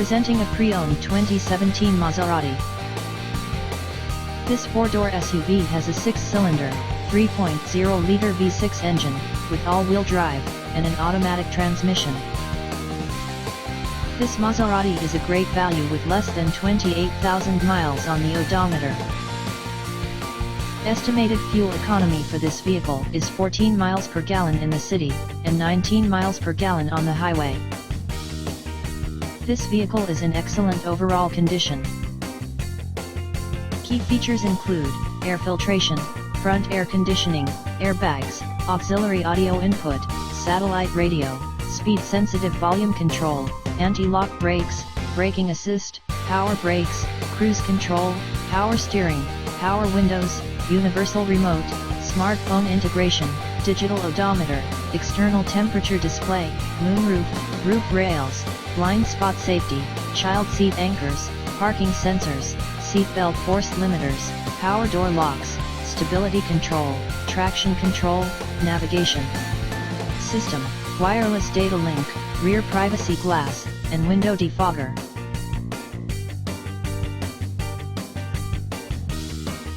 Presenting a pre-owned 2017 Maserati. This 4-door SUV has a 6-cylinder, 3.0-liter V6 engine, with all-wheel drive, and an automatic transmission. This Maserati is a great value with less than 28,000 miles on the odometer. Estimated fuel economy for this vehicle is 14 miles per gallon in the city, and 19 miles per gallon on the highway. This vehicle is in excellent overall condition. Key features include air filtration, front air conditioning, airbags, auxiliary audio input, satellite radio, speed-sensitive volume control, anti-lock brakes, braking assist, power brakes, cruise control, power steering, power windows, universal remote, smartphone integration, digital odometer, external temperature display, moonroof, roof rails, blind spot safety, child seat anchors, parking sensors, seat belt force limiters, power door locks, stability control, traction control, navigation system, wireless data link, rear privacy glass, and window defogger.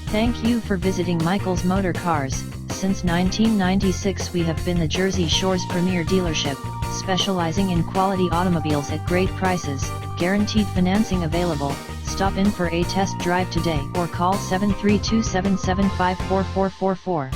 Thank you for visiting Michael's Motorcars. Since 1996 we have been the Jersey Shore's premier dealership, specializing in quality automobiles at great prices, guaranteed financing available. Stop in for a test drive today or call 732-775-4444.